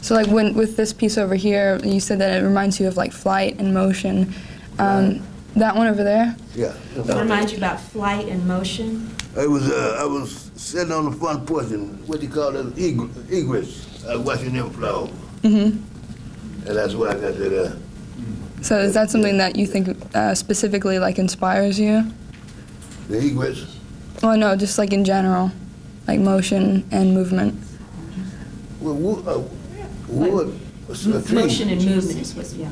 So like with this piece over here, you said that it reminds you of like flight and motion. That one over there? Yeah. It reminds you about flight and motion? I was sitting on the front porch and what do you call it? Egrets. I was watching them fly over. And that's why I got that. So is that something that you think specifically like inspires you? The egrets? Well, no, just like in general, like motion and movement. Well, wood, Motion and movement is what, yeah.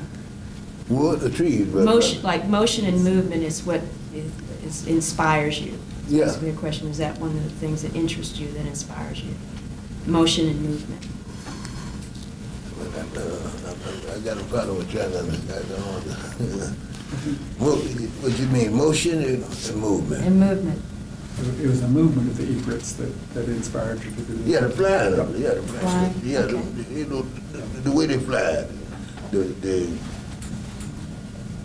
Wood, the trees. But, Motion, like motion and movement is what inspires you. Yeah. That's your question. Is that one of the things that interests you, that inspires you? Motion and movement. I got a problem with trying to understand. What you mean, motion and movement? And movement. It was the movement of the egrets that inspired you to do this. Yeah, the flying of it. Yeah, the flying. Flying? Yeah, Okay. you know, the way they fly. The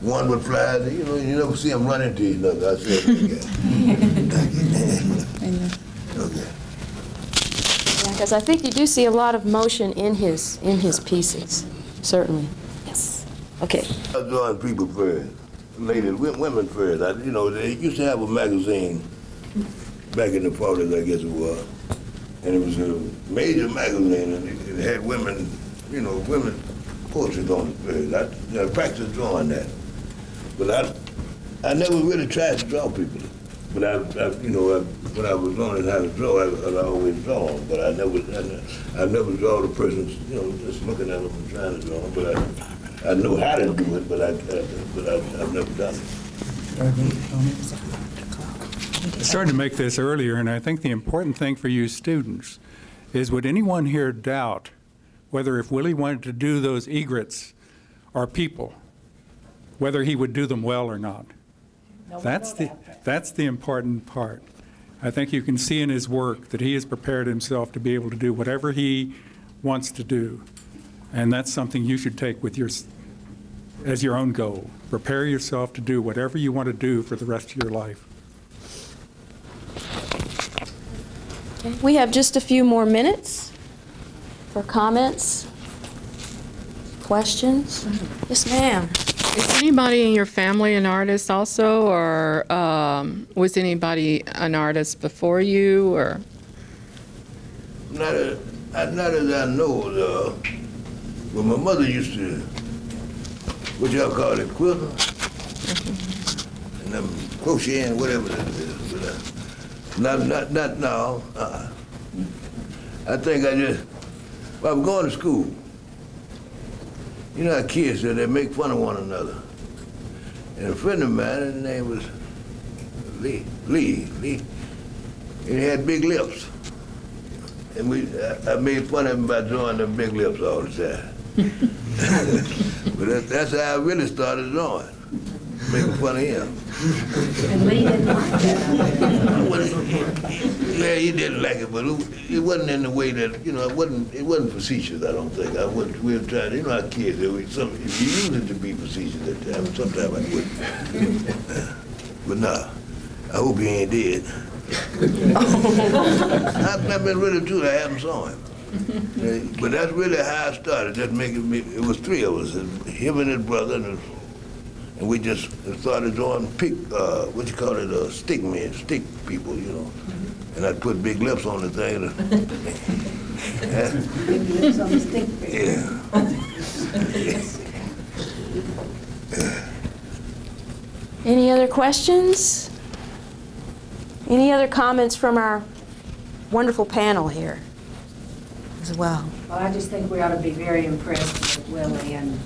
one would fly. You know, you never see them run into each other. I said, okay. Yeah, because I think you do see a lot of motion in his pieces, certainly. Yes. Okay. I was drawing people first, ladies, women first. You know, they used to have a magazine back in the 40s, I guess it was, and it was a major magazine, and it had women, you know, women portraits on it first. I practiced drawing that, but I never really tried to draw people. But you know, when I was learning how to draw, I always draw them. But I never draw the person, you know, just looking at them and trying to draw them. But I know how to do it, but I've never done it. I started to make this earlier, and I think the important thing for you students is, would anyone here doubt whether if Willie wanted to do those egrets or people, whether he would do them well or not? That's the important part. I think you can see in his work that he has prepared himself to be able to do whatever he wants to do. And that's something you should take with as your own goal. Prepare yourself to do whatever you want to do for the rest of your life. Okay. We have just a few more minutes for comments, questions. Yes, ma'am. Is anybody in your family an artist also, or was anybody an artist before you, or? Not as I know. But my mother used to, what y'all call it, quilt, and crocheting, whatever that is. But not now. I think I was going to school. You know how kids they make fun of one another. And a friend of mine, his name was Lee, and he had big lips. And I made fun of him by drawing them big lips all the time. But that's how I really started drawing, making fun of him. And Lee didn't like that. Yeah, he didn't like it, but it wasn't in the way that, you know, it wasn't facetious, I don't think. We were trying, you know how kids do, if you use it to be facetious at times, sometimes I wouldn't. But nah, I hope he ain't dead. I've been really true, I haven't saw him. But that's really how I started, just making me, it was three of us, him and his brother, and we just started drawing what you call it, stick men, stick people, you know. And I'd put big lips on the thing. Big lips on the stick figure. Yeah. Any other questions? Any other comments from our wonderful panel here as well? Well, I just think we ought to be very impressed with Willie, and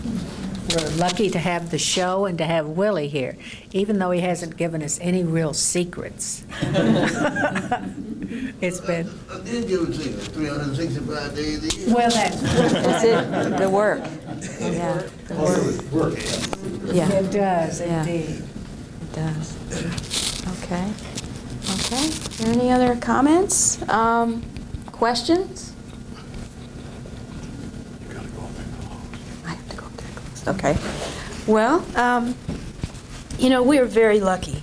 we're lucky to have the show and to have Willie here, even though he hasn't given us any real secrets. It's been... I did give it to you, 365 days a year. Well, that's it, the work. Yeah, the work. Yeah. It does, indeed. It does. Okay. Okay. Are there any other comments? Questions? I have to go up there close. Okay. Well, you know, we are very lucky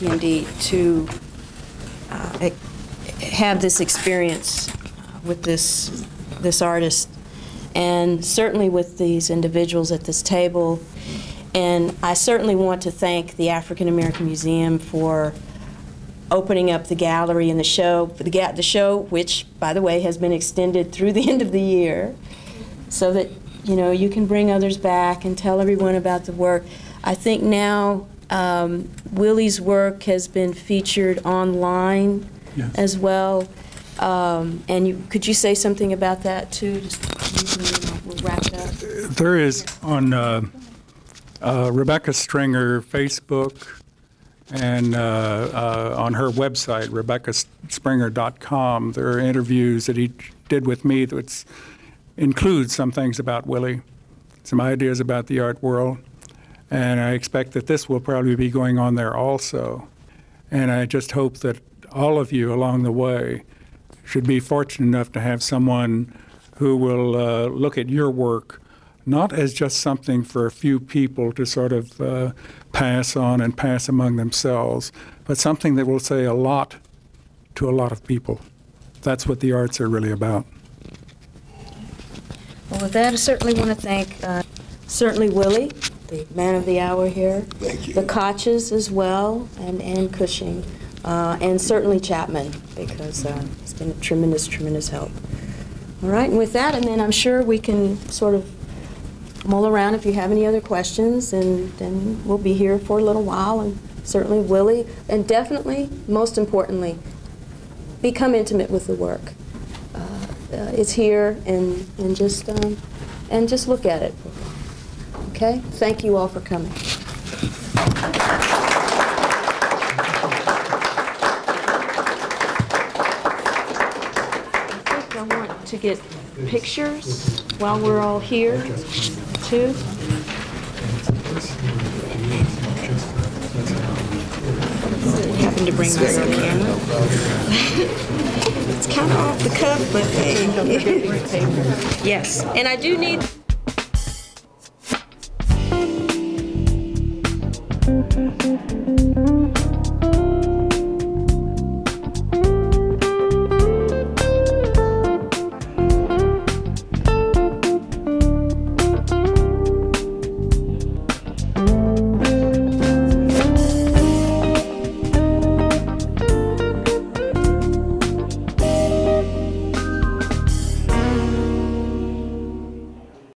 indeed to have this experience with this this artist, and certainly with these individuals at this table. And I certainly want to thank the African American Museum for opening up the gallery and the show, which, by the way, has been extended through the end of the year, so that you can bring others back and tell everyone about the work. I think now Willie's work has been featured online as well. And could you say something about that too? We'll wrap it up. There is on Rebecca Stringer Facebook and on her website, RebeccaSpringer.com, there are interviews that he did with me that include some things about Willie, some ideas about the art world, and I expect that this will probably be going on there also. And I just hope that all of you along the way should be fortunate enough to have someone who will look at your work not as just something for a few people to sort of pass on and pass among themselves, but something that will say a lot to a lot of people. That's what the arts are really about. Well, with that, I certainly want to thank certainly Willie, the man of the hour here. Thank you. The Koches as well, and Ann Cushing, and certainly Chapman, because he's been a tremendous, tremendous help. All right, and with that, and then I'm sure we can sort of mull around if you have any other questions, and then we'll be here for a little while, and certainly Willie, and definitely, most importantly, become intimate with the work. It's here, and just look at it. Okay? Thank you all for coming. I think I want to get pictures while we're all here, too. I happened to bring my own camera. It's kind of off the cuff, but hey. Yes, and I do need...